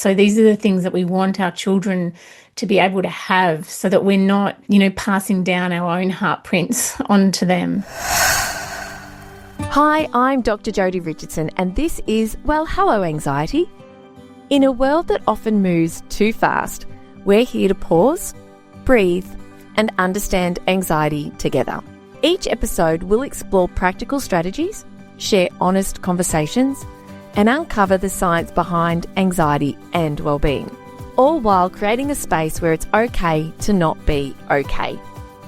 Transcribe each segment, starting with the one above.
So these are the things that we want our children to be able to have so that we're not, passing down our own heartprints onto them. Hi, I'm Dr. Jodi Richardson, and this is Well, Hello Anxiety. In a world that often moves too fast, we're here to pause, breathe, and understand anxiety together. Each episode will explore practical strategies, share honest conversations, and uncover the science behind anxiety and well-being, all while creating a space where it's okay to not be okay.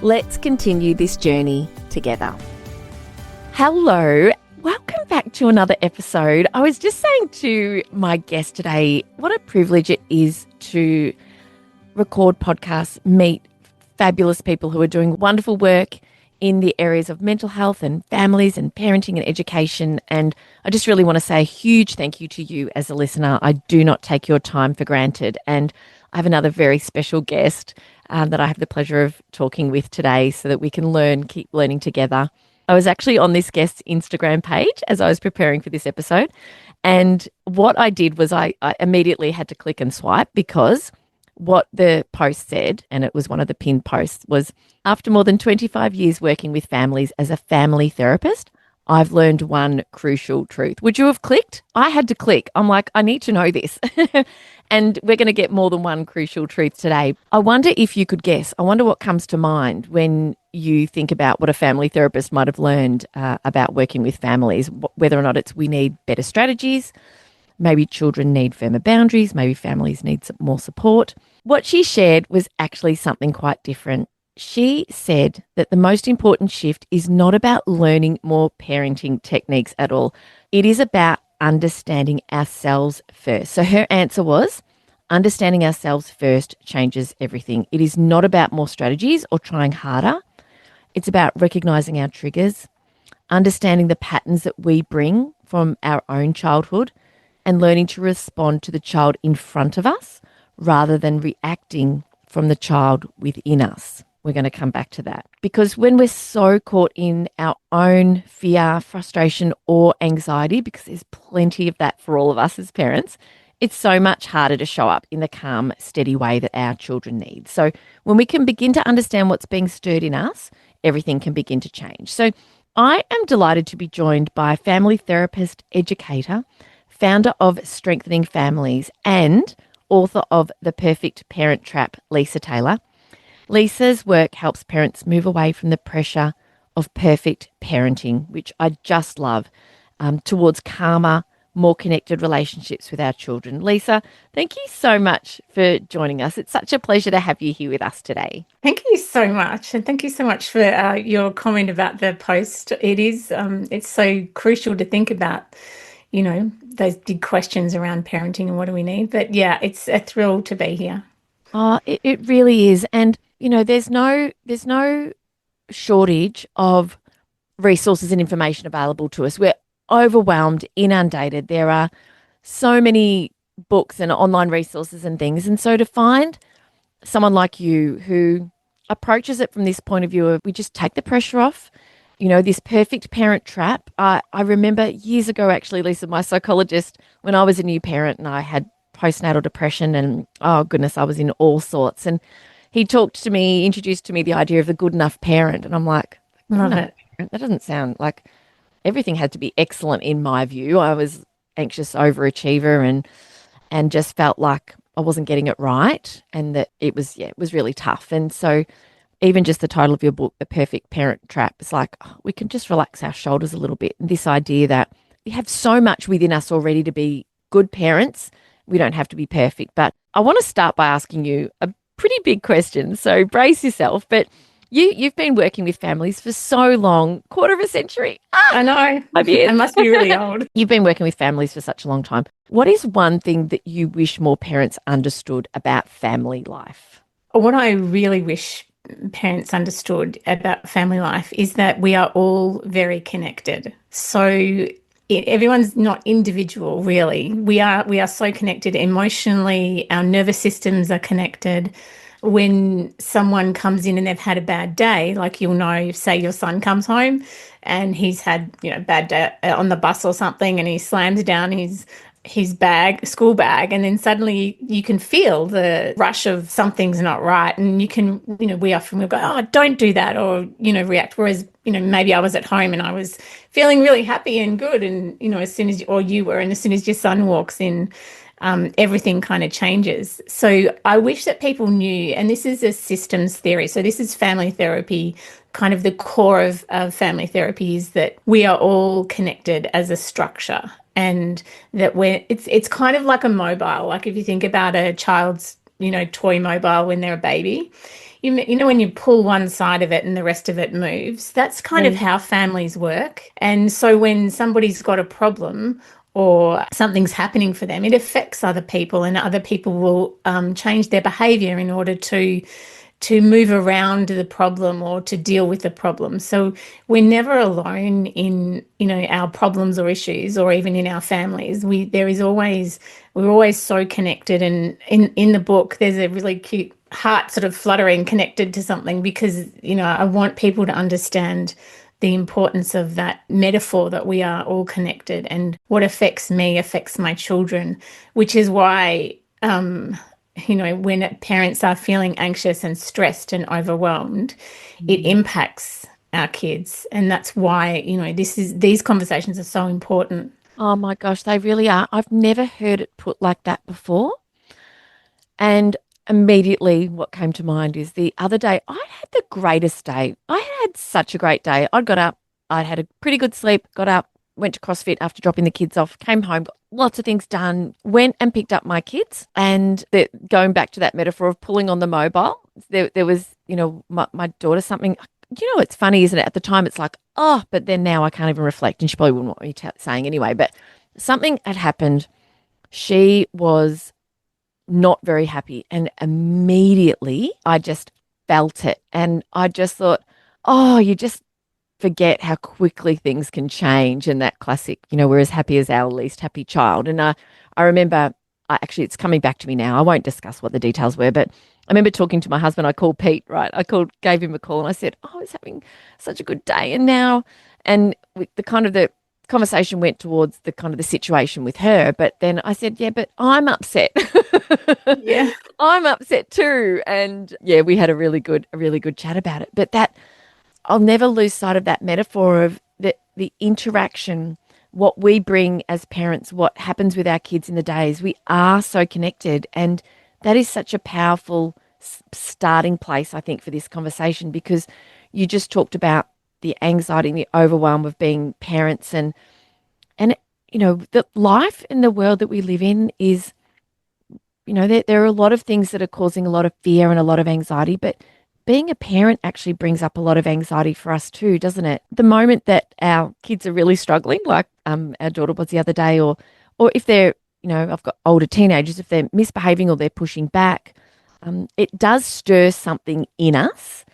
Let's continue this journey together. Hello, welcome back to another episode. I was just saying to my guest today, what a privilege it is to record podcasts, meet fabulous people who are doing wonderful work in the areas of mental health and families and parenting and education. And I just really want to say a huge thank you to you as a listener. I do not take your time for granted. And I have another very special guest that I have the pleasure of talking with today so that we can keep learning together. I was actually on this guest's Instagram page as I was preparing for this episode. And what I did was I immediately had to click and swipe because what the post said, and it was one of the pinned posts, was, after more than 25 years working with families as a family therapist, I've learned one crucial truth. Would you have clicked? I had to click. I'm like, I need to know this. And we're going to get more than one crucial truth today. I wonder if you could guess. I wonder what comes to mind when you think about what a family therapist might have learned about working with families, whether or not it's we need better strategies, maybe children need firmer boundaries, maybe families need some more support. What she shared was actually something quite different. She said that the most important shift is not about learning more parenting techniques at all. It is about understanding ourselves first. So her answer was, understanding ourselves first changes everything. It is not about more strategies or trying harder. It's about recognizing our triggers, understanding the patterns that we bring from our own childhood, and learning to respond to the child in front of us rather than reacting from the child within us. We're going to come back to that. Because when we're so caught in our own fear, frustration, or anxiety, because there's plenty of that for all of us as parents, it's so much harder to show up in the calm, steady way that our children need. So when we can begin to understand what's being stirred in us, everything can begin to change. So I am delighted to be joined by family therapist, educator, founder of Strengthening Families, and author of The Perfect Parent Trap, Lisa Taylor. Lisa's work helps parents move away from the pressure of perfect parenting, which I just love, towards calmer, more connected relationships with our children. Lisa, thank you so much for joining us. It's such a pleasure to have you here with us today. Thank you so much. And thank you so much for your comment about the post. It's so crucial to think about, those big questions around parenting and what do we need. But yeah, it's a thrill to be here. Oh, it really is. And, there's no shortage of resources and information available to us. We're overwhelmed, inundated. There are so many books and online resources and things. And so to find someone like you who approaches it from this point of view of we just take the pressure off, this perfect parent trap. I remember years ago, actually, Lisa, my psychologist, when I was a new parent and I had postnatal depression and, oh goodness, I was in all sorts. And he introduced to me the idea of the good enough parent. And I'm like, Love it. that doesn't sound like everything had to be excellent in my view. I was anxious overachiever and just felt like I wasn't getting it right and that it was really tough. And so even just the title of your book, The Perfect Parent Trap, it's like we can just relax our shoulders a little bit. And this idea that we have so much within us already to be good parents. We don't have to be perfect. But I want to start by asking you a pretty big question. So brace yourself. But you've been working with families for so long, quarter of a century. I know. I must be really old. You've been working with families for such a long time. What is one thing that you wish more parents understood about family life? What I really wish parents understood about family life is that we are all very connected. So everyone's not individual, really. We are so connected emotionally. Our nervous systems are connected. When someone comes in and they've had a bad day, like say your son comes home and he's had, bad day on the bus or something and he slams down his his school bag, and then suddenly you can feel the rush of something's not right. And you can, we often will go, oh, don't do that, or, react. Whereas, maybe I was at home and I was feeling really happy and good. And, as soon as, or you were, and as soon as your son walks in, everything kind of changes. So I wish that people knew, and this is a systems theory. So this is family therapy. Kind of the core of family therapy is that we are all connected as a structure, and that it's kind of like a mobile. Like if you think about a child's, toy mobile when they're a baby, when you pull one side of it and the rest of it moves, that's kind of how families work. And so when somebody's got a problem or something's happening for them, it affects other people, and other people will change their behavior in order to move around the problem or to deal with the problem. So we're never alone in, our problems or issues, or even in our families. We're always so connected. And in the book, there's a really cute heart sort of fluttering connected to something, because, I want people to understand the importance of that metaphor that we are all connected, and what affects me affects my children, which is why, when parents are feeling anxious and stressed and overwhelmed, it impacts our kids. And that's why, these conversations are so important. Oh my gosh, they really are. I've never heard it put like that before. And immediately what came to mind is the other day, I had the greatest day. I had such a great day. I got up, I'd had a pretty good sleep, got up, went to CrossFit after dropping the kids off, came home, got lots of things done, went and picked up my kids. And going back to that metaphor of pulling on the mobile, there was, my daughter something, it's funny, isn't it? At the time, it's like, oh, but then now I can't even reflect. And she probably wouldn't want me saying anyway, but something had happened. She was not very happy. And immediately I just felt it. And I just thought, oh, you just forget how quickly things can change. And that classic, we're as happy as our least happy child. And I remember, actually, it's coming back to me now. I won't discuss what the details were, but I remember talking to my husband. I called Pete, right? Gave him a call, and I said, oh, I was having such a good day. And the conversation went towards the situation with her. But then I said, yeah, but I'm upset. Yeah. I'm upset too. And yeah, we had a really good chat about it. But I'll never lose sight of that metaphor of the interaction, what we bring as parents, what happens with our kids in the days. We are so connected. And that is such a powerful starting place, I think, for this conversation, because you just talked about the anxiety and the overwhelm of being parents, and the life in the world that we live in is, there are a lot of things that are causing a lot of fear and a lot of anxiety, but being a parent actually brings up a lot of anxiety for us too, doesn't it? The moment that our kids are really struggling, like our daughter was the other day, or if they're, I've got older teenagers, if they're misbehaving or they're pushing back, it does stir something in us.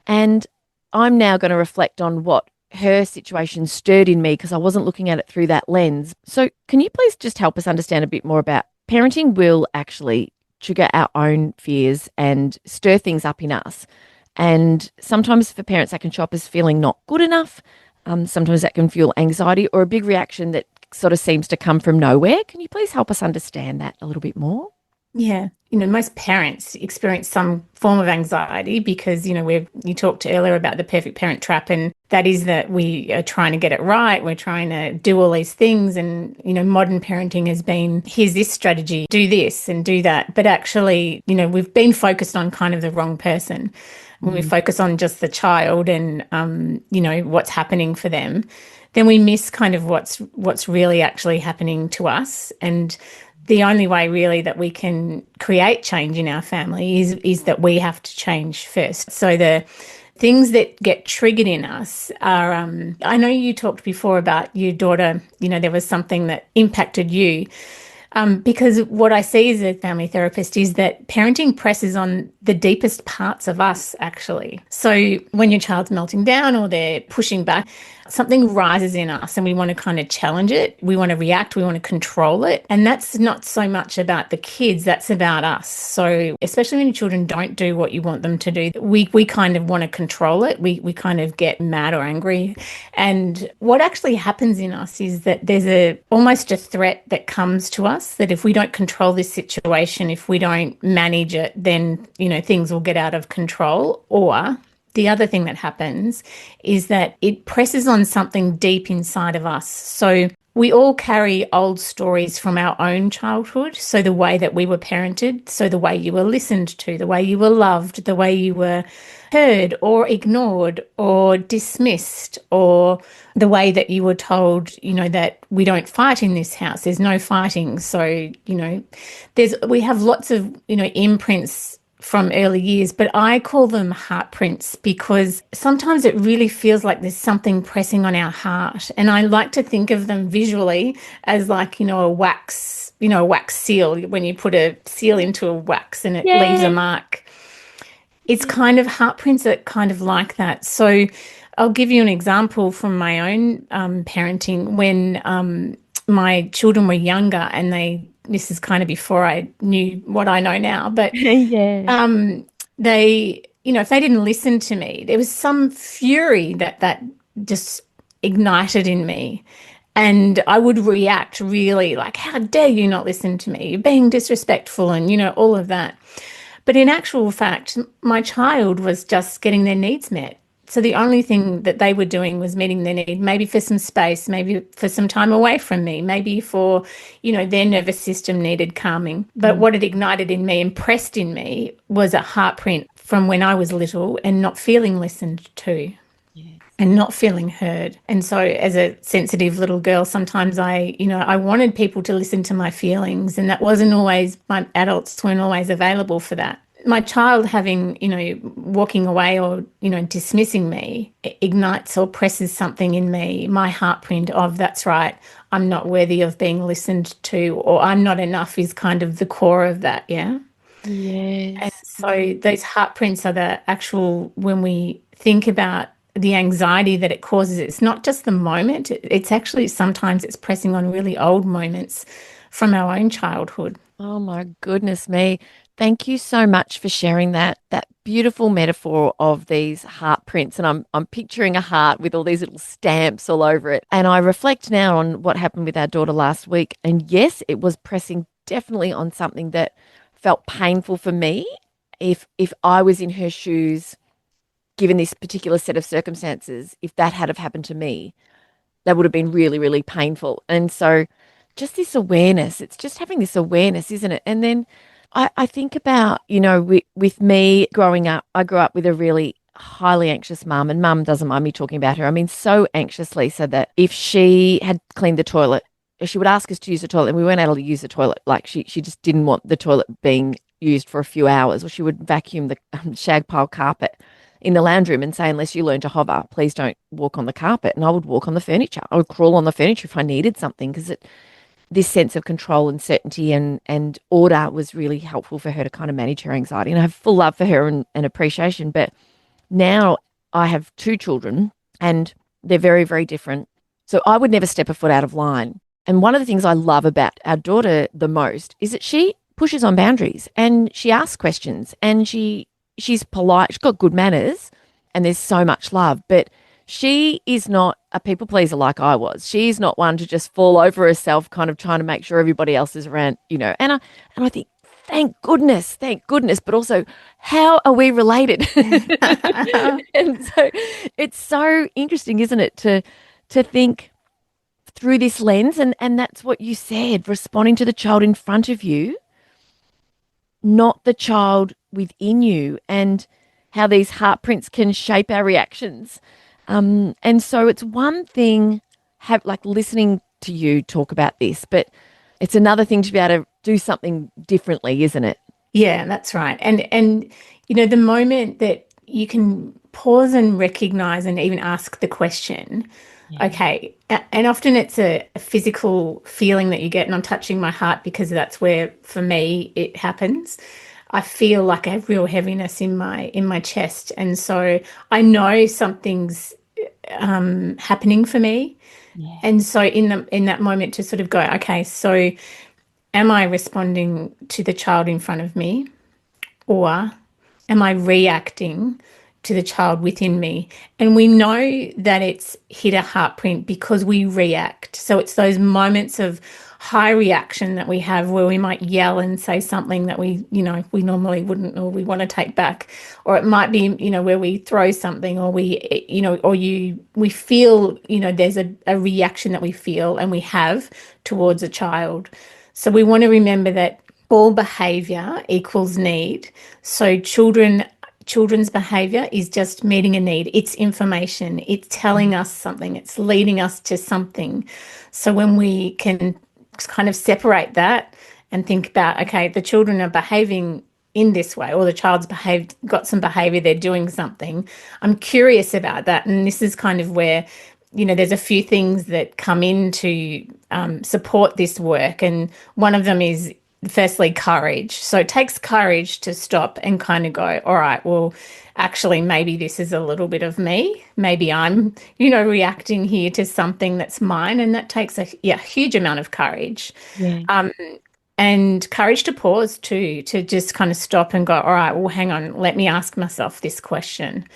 And I'm now going to reflect on what her situation stirred in me, because I wasn't looking at it through that lens. So can you please just help us understand a bit more about parenting will actually trigger our own fears and stir things up in us. And sometimes for parents, that can show up as feeling not good enough. Sometimes that can fuel anxiety or a big reaction that sort of seems to come from nowhere. Can you please help us understand that a little bit more? Yeah. Most parents experience some form of anxiety because, you talked earlier about the perfect parent trap, and that is that we are trying to get it right. We're trying to do all these things, and, modern parenting has been, here's this strategy, do this and do that. But actually, we've been focused on kind of the wrong person. When we focus on just the child and, what's happening for them, then we miss kind of what's really actually happening to us. And the only way really that we can create change in our family is that we have to change first. So the things that get triggered in us are, I know you talked before about your daughter, there was something that impacted you. Because what I see as a family therapist is that parenting presses on the deepest parts of us, actually. So when your child's melting down or they're pushing back, something rises in us and we want to kind of challenge it. We want to react. We want to control it. And that's not so much about the kids. That's about us. So especially when your children don't do what you want them to do, we kind of want to control it. We kind of get mad or angry. And what actually happens in us is that there's almost a threat that comes to us that if we don't control this situation, if we don't manage it, then, things will get out of control. Or the other thing that happens is that it presses on something deep inside of us. So we all carry old stories from our own childhood. So the way that we were parented, so the way you were listened to, the way you were loved, the way you were heard or ignored or dismissed, or the way that you were told, that we don't fight in this house. There's no fighting. So, we have lots of, imprints from early years, but I call them heart prints because sometimes it really feels like there's something pressing on our heart. And I like to think of them visually as like, a wax seal, when you put a seal into a wax and it leaves a mark. It's kind of heart prints that kind of like that. So I'll give you an example from my own parenting when my children were younger, and this is kind of before I knew what I know now, but they, if they didn't listen to me, there was some fury that just ignited in me. And I would react really like, how dare you not listen to me? You're being disrespectful and, all of that. But in actual fact, my child was just getting their needs met. So the only thing that they were doing was meeting their need, maybe for some space, maybe for some time away from me, maybe for, their nervous system needed calming. But what it ignited in me, impressed in me, was a heart print from when I was little and not feeling listened to. And not feeling heard. And so as a sensitive little girl, sometimes I wanted people to listen to my feelings, and that wasn't always, my adults weren't always available for that. My child having, walking away or, dismissing me ignites or presses something in me, my heartprint of, that's right, I'm not worthy of being listened to, or I'm not enough is kind of the core of that, yeah? Yes. And so those heartprints are the actual, when we think about the anxiety that it causes, it's not just the moment, it's actually sometimes it's pressing on really old moments from our own childhood. Oh my goodness me. Thank you so much for sharing that beautiful metaphor of these heart prints. And I'm picturing a heart with all these little stamps all over it. And I reflect now on what happened with our daughter last week. And yes, it was pressing definitely on something that felt painful for me. If I was in her shoes, given this particular set of circumstances, if that had have happened to me, that would have been really, really painful. And so just this awareness, it's just having this awareness, isn't it? And then I think about, with me growing up, I grew up with a really highly anxious mum, and mum doesn't mind me talking about her. I mean, so anxiously so that if she had cleaned the toilet, she would ask us to use the toilet and we weren't able to use the toilet. Like she just didn't want the toilet being used for a few hours, or she would vacuum the shag pile carpet in the lounge room and say, unless you learn to hover, please don't walk on the carpet. And I would walk on the furniture. I would crawl on the furniture if I needed something, because this sense of control and certainty and order was really helpful for her to kind of manage her anxiety. And I have full love for her and appreciation. But now I have two children and they're very, very different. So I would never step a foot out of line. And one of the things I love about our daughter the most is that she pushes on boundaries and she asks questions, and she's polite. She's got good manners and there's so much love. But she is not a people pleaser like I was. She's not one to just fall over herself, kind of trying to make sure everybody else is around, And I think, thank goodness. But also, how are we related? And so it's so interesting, isn't it, to think through this lens. And that's what you said, responding to the child in front of you, not the child within you, and how these heart prints can shape our reactions. And so it's one thing like listening to you talk about this, but it's another thing to be able to do something differently, isn't it? Yeah, that's right. And the moment that you can pause and recognize and even ask the question, okay, and often it's a physical feeling that you get, and I'm touching my heart because that's where, for me, it happens. I feel like a real heaviness in my chest, and so I know something's happening for me. Yeah. And so in that moment to sort of go, okay, so am I responding to the child in front of me, or am I reacting to the child within me? And we know that it's hit a heartprint because we react. So it's those moments of high reaction that we have where we might yell and say something that we normally wouldn't, or we want to take back. Or it might be, where we throw something, or we feel, there's a reaction that we feel and we have towards a child. So we want to remember that all behavior equals need. So children's behavior is just meeting a need. It's information. It's telling us something. It's leading us to something. So when we can kind of separate that and think about, okay, the children are behaving in this way, or the child's got some behavior, they're doing something. I'm curious about that. And this is kind of where, there's a few things that come in to support this work. And one of them is firstly courage. So it takes courage to stop and kind of go, all right, well, actually, maybe this is a little bit of me. Maybe I'm, reacting here to something that's mine. And that takes a huge amount of courage. Yeah. And courage to pause too, to just kind of stop and go, all right, well, hang on, let me ask myself this question.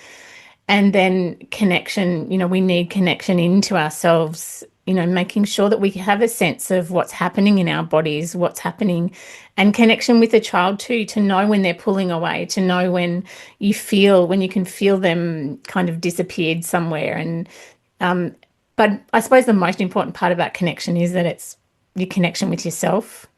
And then connection, we need connection into ourselves, making sure that we have a sense of what's happening in our bodies, what's happening, and connection with the child too, to know when they're pulling away, to know when you can feel them kind of disappeared somewhere. And, but I suppose the most important part about connection is that it's your connection with yourself.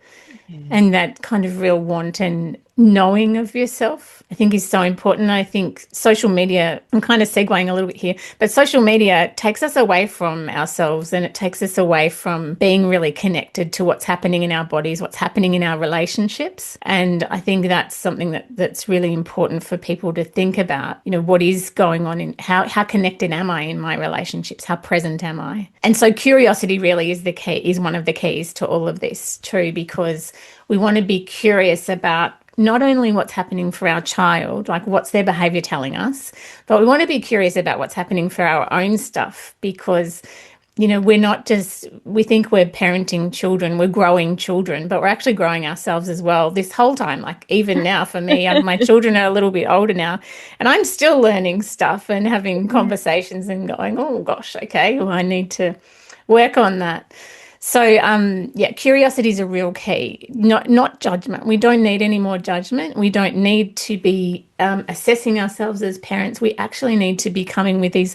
And that kind of real want and knowing of yourself, I think, is so important. I think social media, I'm kind of segueing a little bit here, but social media takes us away from ourselves, and it takes us away from being really connected to what's happening in our bodies, what's happening in our relationships. And I think that's something that's really important for people to think about, what is going on in how connected am I in my relationships? How present am I? And so curiosity really is one of the keys to all of this too, because we want to be curious about not only what's happening for our child, like what's their behavior telling us, but we want to be curious about what's happening for our own stuff, because, we think we're parenting children, we're growing children, but we're actually growing ourselves as well this whole time. Like even now for me, my children are a little bit older now, and I'm still learning stuff and having conversations and going, oh gosh, okay, well, I need to work on that. So, curiosity is a real key, not judgment. We don't need any more judgment. We don't need to be assessing ourselves as parents. We actually need to be coming with these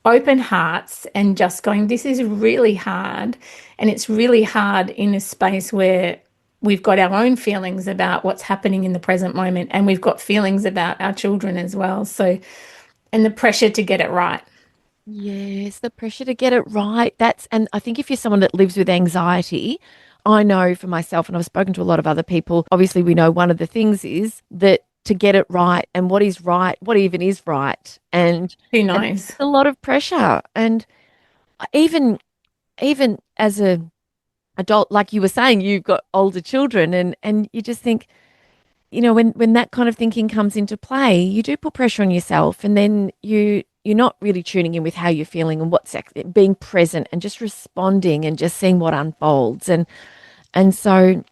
open hearts and just going, this is really hard. And it's really hard in a space where we've got our own feelings about what's happening in the present moment, and we've got feelings about our children as well. So, and the pressure to get it right. Yes, the pressure to get it right. And I think if you're someone that lives with anxiety, I know for myself, and I've spoken to a lot of other people, obviously we know one of the things is that to get it right, and what is right, what even is right. Who And knows? a lot of pressure. And even as a adult, like you were saying, you've got older children, and you just think, when that kind of thinking comes into play, you do put pressure on yourself, and then you're not really tuning in with how you're feeling and being present and just responding and just seeing what unfolds. And so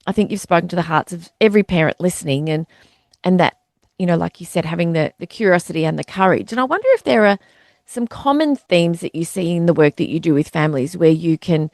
I think you've spoken to the hearts of every parent listening, and that, like you said, having the curiosity and the courage. And I wonder if there are some common themes that you see in the work that you do with families where you can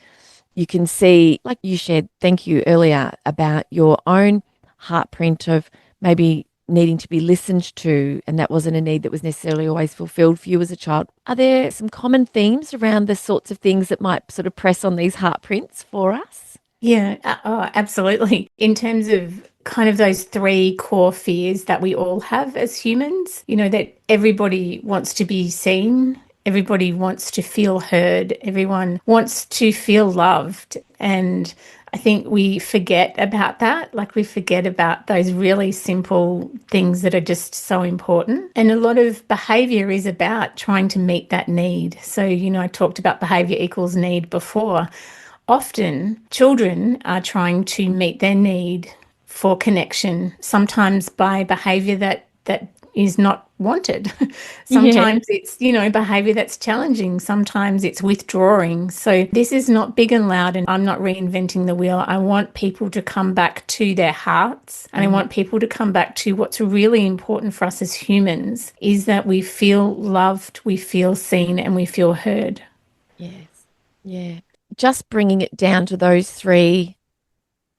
see, like you shared, thank you earlier, about your own heartprint of maybe needing to be listened to, and that wasn't a need that was necessarily always fulfilled for you as a child. Are there some common themes around the sorts of things that might sort of press on these heartprints for us? Yeah, absolutely. In terms of kind of those three core fears that we all have as humans, that everybody wants to be seen, everybody wants to feel heard, everyone wants to feel loved. And I think we forget about that. Like we forget about those really simple things that are just so important. And a lot of behavior is about trying to meet that need. So, I talked about behavior equals need before. Often children are trying to meet their need for connection, sometimes by behavior that is not wanted. Yeah. Sometimes it's, behavior that's challenging. Sometimes it's withdrawing. So this is not big and loud, and I'm not reinventing the wheel. I want people to come back to their hearts, and I Mm, want people to come back to what's really important for us as humans is that we feel loved, we feel seen, and we feel heard. yes. Yeah. Just bringing it down to those three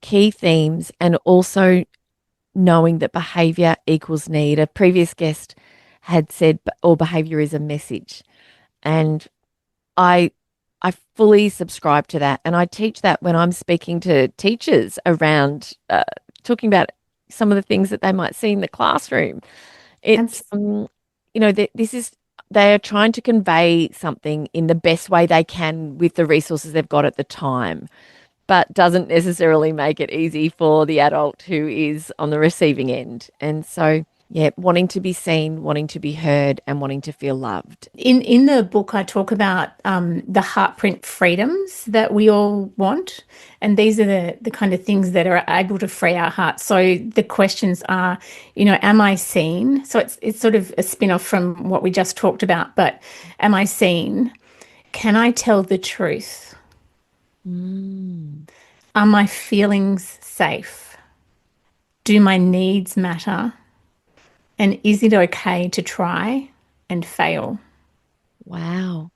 key themes and also knowing that behavior equals need. A previous guest had said all behavior is a message. And I I fully subscribe to that. And I teach that when I'm speaking to teachers around talking about some of the things that they might see in the classroom. It's, Abs- this is, they are trying to convey something in the best way they can with the resources they've got at the time, but doesn't necessarily make it easy for the adult who is on the receiving end. And so, yeah, wanting to be seen, wanting to be heard, and wanting to feel loved. In the book, I talk about the heartprint freedoms that we all want, and these are the kind of things that are able to free our hearts. So the questions are, am I seen? So it's sort of a spin-off from what we just talked about, but am I seen? Can I tell the truth? Mm, Are my feelings safe? Do my needs matter? And is it okay to try and fail? wow.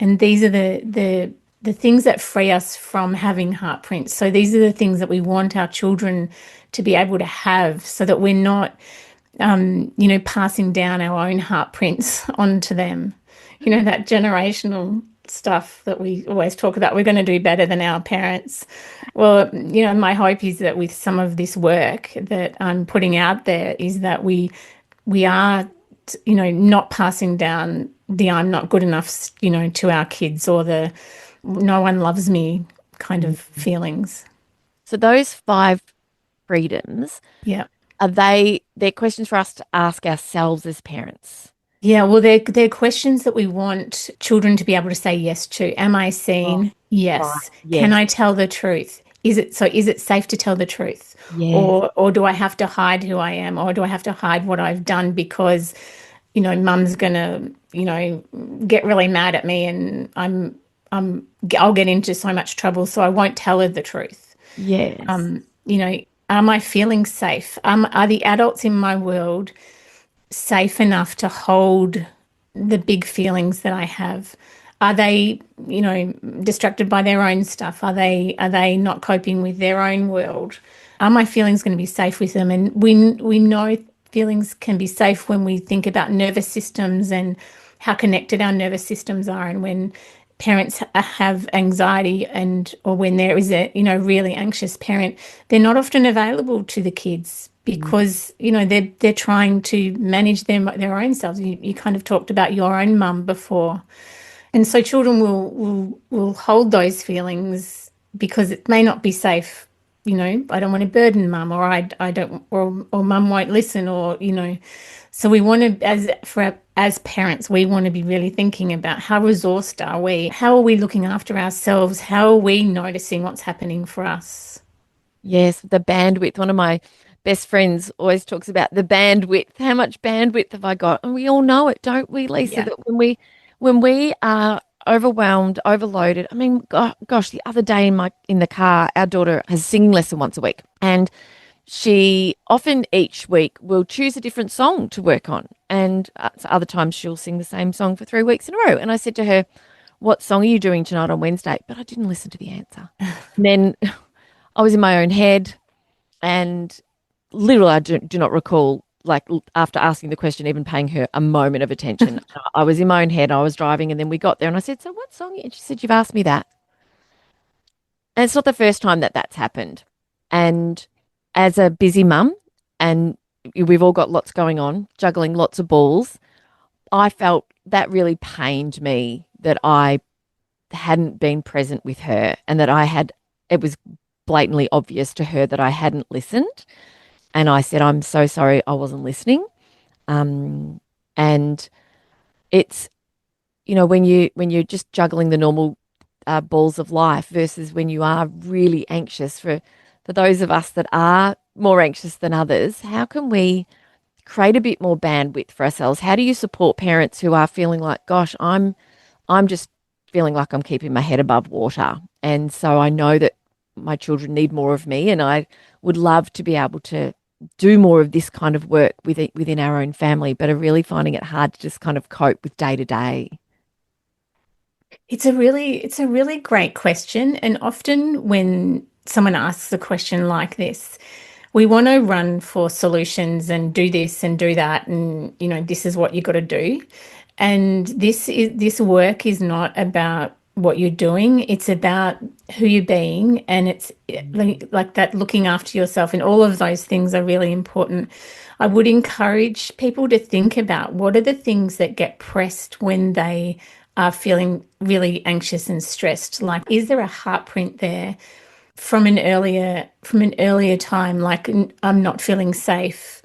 And these are the things that free us from having heartprints. So these are the things that we want our children to be able to have, so that we're not, passing down our own heartprints onto them. That generational stuff that we always talk about. We're going to do better than our parents. Well, my hope is that with some of this work that I'm putting out there is that we are, not passing down the I'm not good enough, to our kids, or the no one loves me kind of feelings. So those five freedoms, Yeah. they're questions for us to ask ourselves as parents? Yeah, well, they're questions that we want children to be able to say yes to. Am I Oh, seen? right. Yes. Can Yes. I tell the truth? Is it safe to tell the truth? Yes. Or do I have to hide who I am? Or do I have to hide what I've done because, mum's gonna, get really mad at me, and I'll get into so much trouble, so I won't tell her the truth. Yes. You know, are my feelings safe? Are the adults in my world safe enough to hold the big feelings that I have? Are they, distracted by their own stuff? Are they not coping with their own world? Are my feelings going to be safe with them? And we know feelings can be safe when we think about nervous systems and how connected our nervous systems are. And when parents have anxiety, and or when there is a really anxious parent, they're not often available to the kids Mm. because they're trying to manage their own selves. You kind of talked about your own mum before, and so children will hold those feelings because it may not be safe. I don't want to burden mum, or I don't, or mum won't listen, or so we want to, as parents, we want to be really thinking about how resourced are we? How are we looking after ourselves? How are we noticing what's happening for us? Yes, the bandwidth. One of my best friends always talks about the bandwidth. How much bandwidth have I got? And we all know it, don't we, Lisa? Yeah. That when we are overwhelmed, overloaded. I mean, gosh, the other day in the car, our daughter has a singing lesson once a week, and she often each week will choose a different song to work on, and so other times she'll sing the same song for 3 weeks in a row. And I said to her, "What song are you doing tonight on Wednesday?" But I didn't listen to the answer. And then I was in my own head, and literally, I do not recall, like, after asking the question, even paying her a moment of attention. I was in my own head. I was driving, and then we got there, and I said, "So, what song?" And she said, "You've asked me that." And it's not the first time that that's happened. And as a busy mum, and we've all got lots going on, juggling lots of balls, I felt that really pained me that I hadn't been present with her, and that it was blatantly obvious to her that I hadn't listened. And I said, "I'm so sorry, I wasn't listening." Um, and it's, when you're just juggling the normal balls of life versus when you are really anxious, for those of us that are more anxious than others, how can we create a bit more bandwidth for ourselves? How do you support parents who are feeling like, gosh, I'm just feeling like I'm keeping my head above water. And so I know that my children need more of me, and I would love to be able to do more of this kind of work within our own family, but are really finding it hard to just kind of cope with day to day. It's a really great question. And often when someone asks a question like this, we want to run for solutions and do this and do that. And, this is what you got to do. And this work is not about what you're doing. It's about who you're being. And it's like that looking after yourself, and all of those things are really important. I would encourage people to think about what are the things that get pressed when they are feeling really anxious and stressed. Like, is there a heart print there from an earlier time? Like, I'm not feeling safe.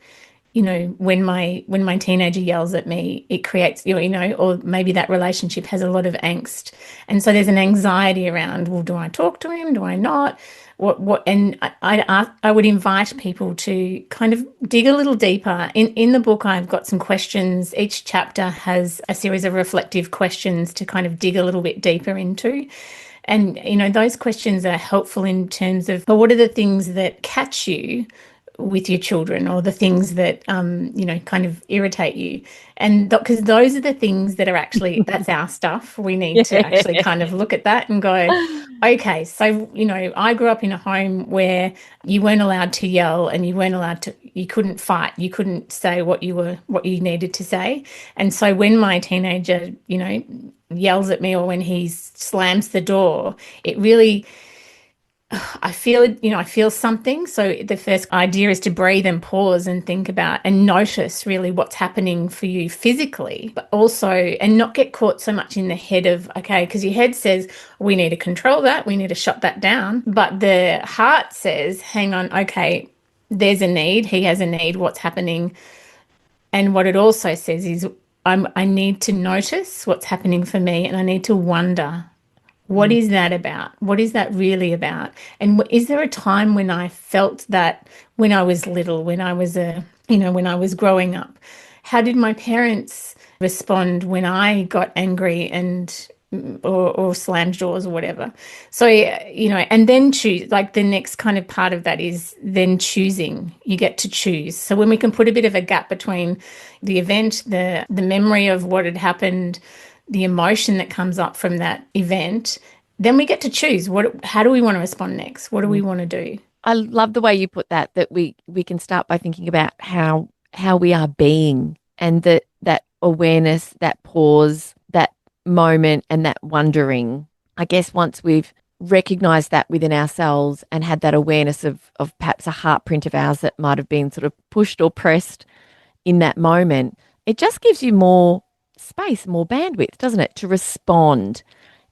When my teenager yells at me, it creates, or maybe that relationship has a lot of angst. And so there's an anxiety around, well, do I talk to him? Do I not? And I would invite people to kind of dig a little deeper. In the book, I've got some questions. Each chapter has a series of reflective questions to kind of dig a little bit deeper into. And, those questions are helpful in terms of, well, what are the things that catch you with your children, or the things that kind of irritate you? And because those are the things that are actually, that's our stuff. We need to actually Yeah. kind of look at that and go, okay, so I grew up in a home where you weren't allowed to yell, and you couldn't fight, you couldn't say what you needed to say. And so when my teenager yells at me, or when he slams the door, it really, I feel something. So the first idea is to breathe and pause and think about and notice really what's happening for you physically, but also, and not get caught so much in the head of, okay, because your head says, we need to control that, we need to shut that down. But the heart says, hang on, okay, there's a need, he has a need, what's happening? And what it also says is, I need to notice what's happening for me, and I need to wonder, what Mm. is that about? What is that really about? And is there a time when I felt that, when I was little, when I was growing up? How did my parents respond when I got angry and or slammed doors or whatever? So, and then choose, like the next kind of part of that is then choosing. You get to choose. So when we can put a bit of a gap between the event, the memory of what had happened, the emotion that comes up from that event, then we get to choose how do we want to respond next? What do we want to do? I love the way you put that, that we can start by thinking about how we are being, and that awareness, that pause, that moment, and that wondering. I guess once we've recognized that within ourselves and had that awareness of perhaps a heart print of ours that might have been sort of pushed or pressed in that moment, it just gives you more space, more bandwidth, doesn't it, to respond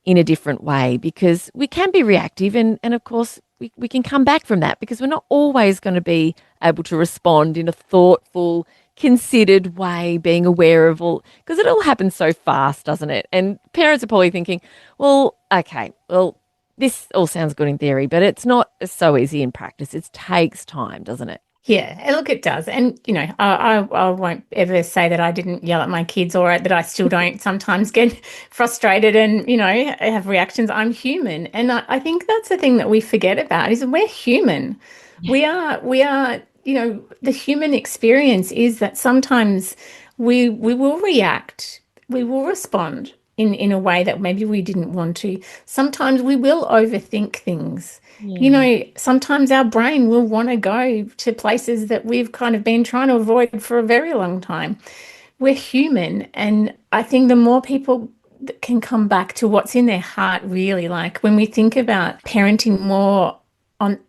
in a different way, because we can be reactive, and of course we can come back from that, because we're not always going to be able to respond in a thoughtful, considered way, being aware of all, because it all happens so fast, doesn't it? And parents are probably thinking, well, okay, well, this all sounds good in theory, but it's not so easy in practice. It takes time, doesn't it? Yeah, and look, it does. And, I won't ever say that I didn't yell at my kids, or that I still don't sometimes get frustrated and, have reactions. I'm human. And I think that's the thing that we forget about, is we're human. Yeah. We are, the human experience is that sometimes we will react, we will respond in a way that maybe we didn't want to. Sometimes we will overthink things. Yeah. Sometimes our brain will want to go to places that we've kind of been trying to avoid for a very long time. We're human. And I think the more people that can come back to what's in their heart, really, like when we think about parenting more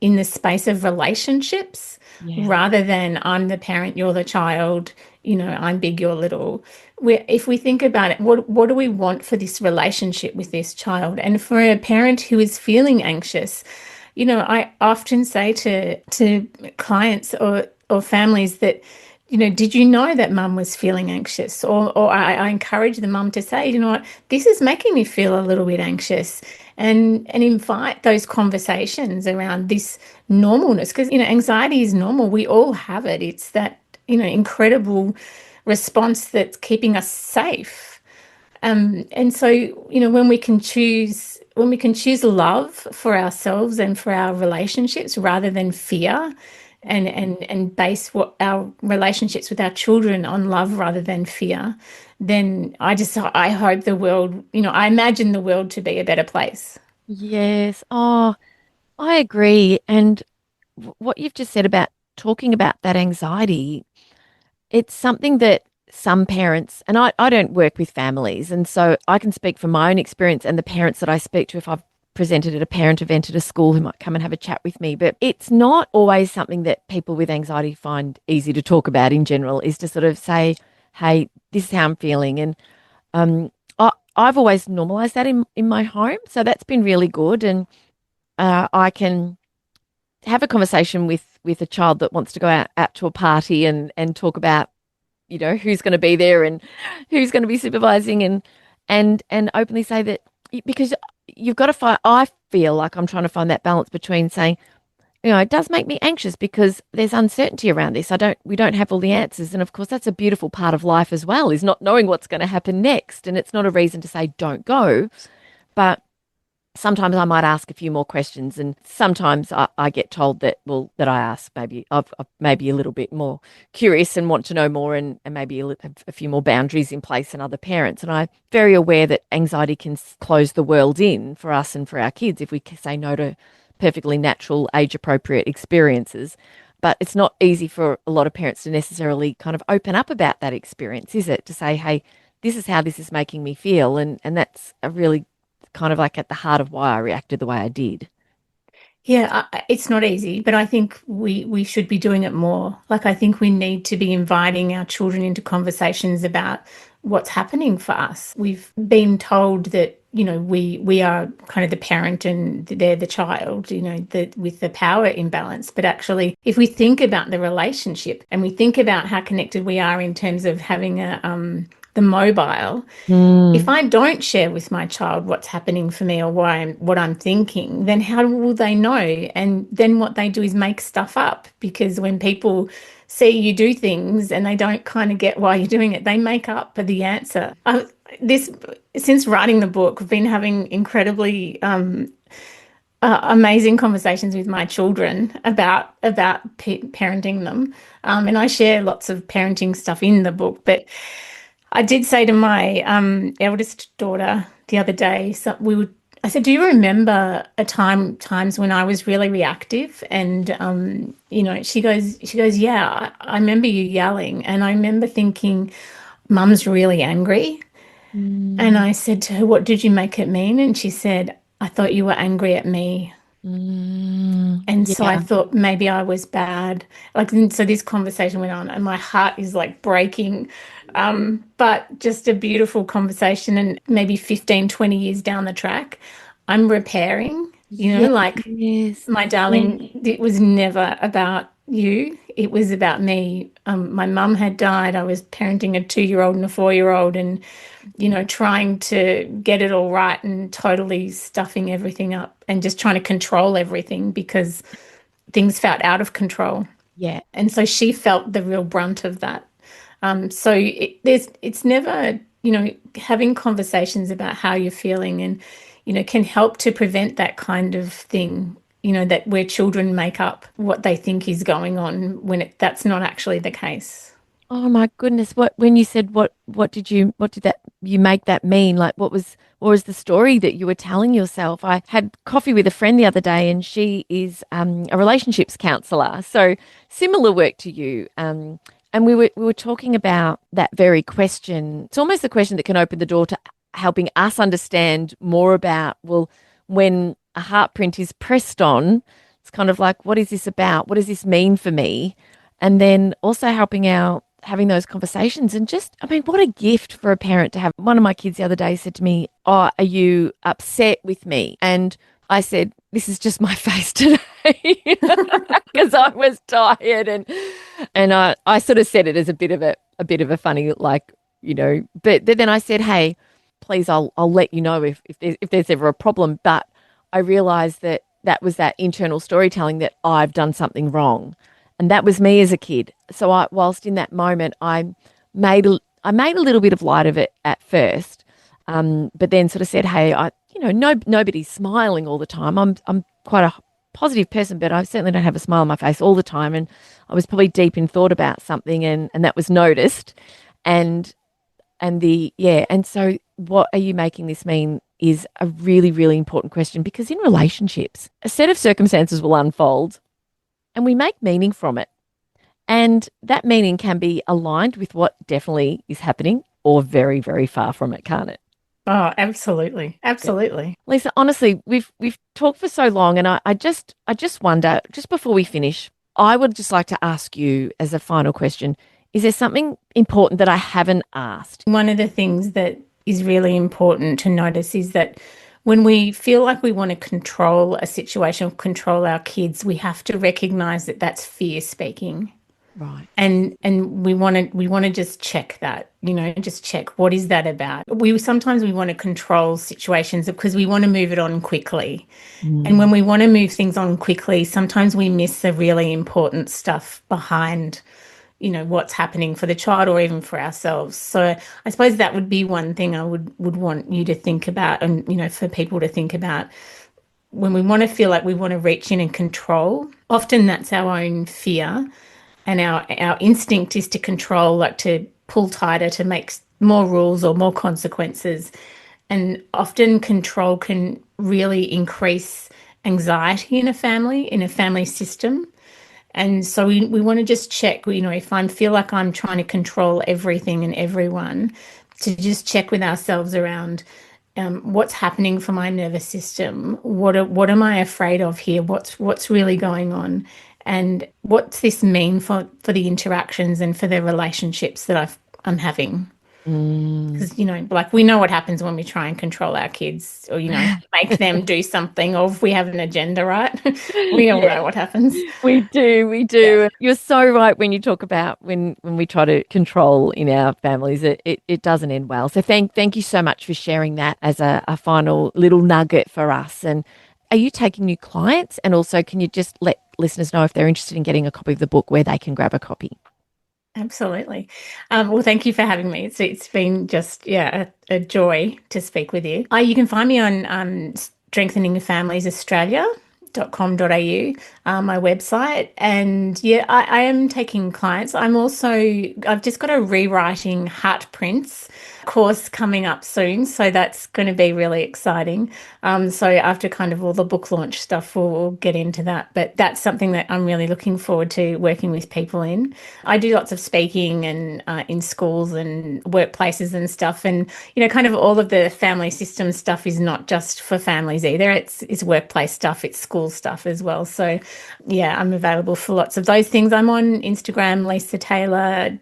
in the space of relationships, Yeah. rather than I'm the parent, you're the child, I'm big, you're little. If we think about it, what do we want for this relationship with this child? And for a parent who is feeling anxious, I often say to clients or families that, did you know that mum was feeling anxious? Or I encourage the mum to say, you know what, this is making me feel a little bit anxious, and invite those conversations around this normalness, because, anxiety is normal. We all have it. It's that incredible response that's keeping us safe. And so, when we can choose love for ourselves and for our relationships rather than fear, and base what our relationships with our children on love rather than fear, then I hope the world, I imagine the world to be a better place. Yes. Oh, I agree. And what you've just said about talking about that anxiety, it's something that some parents, and I don't work with families, and so I can speak from my own experience and the parents that I speak to if I've presented at a parent event at a school who might come and have a chat with me. But it's not always something that people with anxiety find easy to talk about in general, is to sort of say, hey, this is how I'm feeling. And I've always normalized that in my home. So that's been really good. And I can have a conversation with a child that wants to go out to a party and talk about, who's going to be there and who's going to be supervising, and openly say that, because you've got to find, I feel like I'm trying to find that balance between saying, it does make me anxious because there's uncertainty around this. We don't have all the answers. And of course, that's a beautiful part of life as well, is not knowing what's going to happen next. And it's not a reason to say don't go, but sometimes I might ask a few more questions, and sometimes I get told that, well, that I ask maybe I've maybe a little bit more curious and want to know more, and maybe have a few more boundaries in place than other parents. And I'm very aware that anxiety can close the world in for us and for our kids if we say no to perfectly natural, age-appropriate experiences. But it's not easy for a lot of parents to necessarily kind of open up about that experience, is it? To say, hey, this is how this is making me feel. And that's a really kind of like at the heart of why I reacted the way I did. Yeah, it's not easy, but I think we should be doing it more. Like, I think we need to be inviting our children into conversations about what's happening for us. We've been told that, we are kind of the parent and they're the child, with the power imbalance. But actually, if we think about the relationship and we think about how connected we are in terms of having the mobile, if Mm, I don't share with my child what's happening for me or what I'm thinking, then how will they know? And then what they do is make stuff up, because when people see you do things and they don't kind of get why you're doing it, they make up the answer. This Since writing the book, I've been having incredibly amazing conversations with my children about parenting them, and I share lots of parenting stuff in the book, but I did say to my eldest daughter the other day, I said, "Do you remember times when I was really reactive?" And she goes, "Yeah, I remember you yelling." And I remember thinking, "Mum's really angry." And mm, I said to her, "What did you make it mean?" And she said, "I thought you were angry at me." And so I yeah. thought maybe I was bad. Like, and so this conversation went on, and my heart is like breaking. But just a beautiful conversation. And maybe 15, 20 years down the track, I'm repairing, Yes. like, my Yeah. darling, it was never about you. It was about me. My mum had died. I was parenting a 2-year-old and a 4-year-old, and trying to get it all right and totally stuffing everything up and just trying to control everything because things felt out of control. Yeah. And so she felt the real brunt of that. It's never, having conversations about how you're feeling, and, can help to prevent that kind of thing, that where children make up what they think is going on when that's not actually the case. Oh my goodness. When you said what did that you make that mean? Like what was the story that you were telling yourself? I had coffee with a friend the other day, and she is a relationships counselor. So similar work to you. And we were talking about that very question. It's almost the question that can open the door to helping us understand more about, well, when a heart print is pressed on, it's kind of like, what is this about? What does this mean for me? And then also helping out having those conversations. And just, I mean, what a gift for a parent to have. One of my kids the other day said to me, "Oh, are you upset with me?" And I said, "This is just my face today," because I was tired, and I sort of said it as a bit of a funny, like, but then I said, "Hey, please, I'll let you know if there's ever a problem." But I realized that was that internal storytelling, that I've done something wrong. And that was me as a kid. So whilst in that moment, made a, I made a little bit of light of it at first, but then sort of said, hey, nobody's smiling all the time. I'm quite a positive person, but I certainly don't have a smile on my face all the time. And I was probably deep in thought about something, and that was noticed. And so what are you making this mean is a really, really important question, because in relationships, a set of circumstances will unfold and we make meaning from it. And that meaning can be aligned with what definitely is happening or very, very far from it, can't it? Oh, absolutely. Yeah. Absolutely. Lisa, honestly, we've talked for so long, and I just wonder, just before we finish, I would just like to ask you as a final question, is there something important that I haven't asked? One of the things that is really important to notice is that when we feel like we want to control a situation, control our kids, we have to recognize that that's fear speaking. Right. And we want to just check that, just check, what is that about? Sometimes we want to control situations because we want to move it on quickly. And when we want to move things on quickly, sometimes we miss the really important stuff behind, what's happening for the child or even for ourselves. So I suppose that would be one thing I would want you to think about, and, for people to think about. When we want to feel like we want to reach in and control, often that's our own fear. And our instinct is to control, like to pull tighter, to make more rules or more consequences. And often control can really increase anxiety in a family system. And so we want to just check, if I feel like I'm trying to control everything and everyone, to just check with ourselves around what's happening for my nervous system. What am I afraid of here? What's really going on? And what's this mean for the interactions and for the relationships that I'm having? Because, we know what happens when we try and control our kids, or, make them do something, or if we have an agenda, right? We all know what happens. We do. Yeah. You're so right when you talk about when we try to control in our families, it doesn't end well. So thank you so much for sharing that as a final little nugget for us. And are you taking new clients? And also, can you just let listeners know if they're interested in getting a copy of the book, where they can grab a copy? Absolutely. Well, thank you for having me. It's been just, a joy to speak with you. You can find me on strengtheningfamiliesaustralia.com.au, my website. And I am taking clients. I've just got a rewriting heart prints course coming up soon. So that's going to be really exciting. So after kind of all the book launch stuff, we'll get into that. But that's something that I'm really looking forward to working with people in. I do lots of speaking and in schools and workplaces and stuff. And, kind of all of the family system stuff is not just for families either. It's workplace stuff, it's school stuff as well. So, I'm available for lots of those things. I'm on Instagram, lisataylor.au,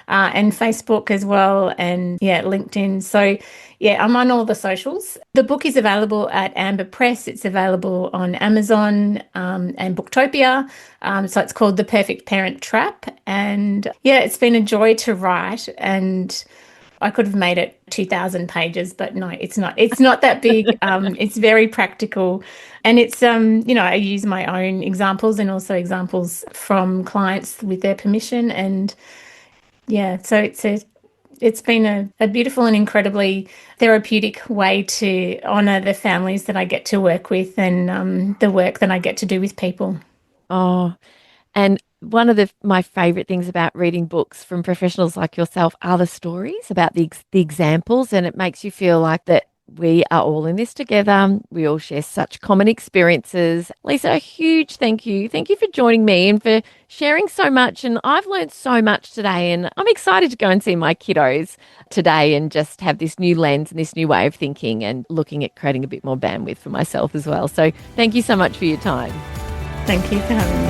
and Facebook as well, and LinkedIn. So I'm on all the socials. The book is available at Amber Press. It's available on Amazon and Booktopia. So it's called The Perfect Parent Trap. And it's been a joy to write, and I could have made it 2,000 pages, but no, it's not. It's not that big. It's very practical. And it's, I use my own examples and also examples from clients with their permission. And so it's been a beautiful and incredibly therapeutic way to honour the families that I get to work with, and the work that I get to do with people. Oh, and one of my favourite things about reading books from professionals like yourself are the stories about the examples, and it makes you feel like that we are all in this together. We all share such common experiences. Lisa, a huge thank you. Thank you for joining me and for sharing so much. And I've learned so much today, and I'm excited to go and see my kiddos today and just have this new lens and this new way of thinking and looking at creating a bit more bandwidth for myself as well. So thank you so much for your time. Thank you for having me.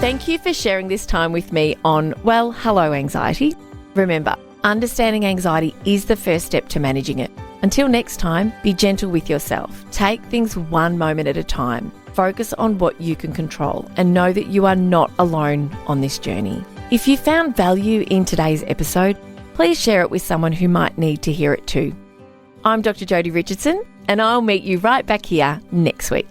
Thank you for sharing this time with me on Well, Hello Anxiety. Remember, understanding anxiety is the first step to managing it. Until next time, be gentle with yourself. Take things one moment at a time. Focus on what you can control and know that you are not alone on this journey. If you found value in today's episode, please share it with someone who might need to hear it too. I'm Dr. Jodi Richardson, and I'll meet you right back here next week.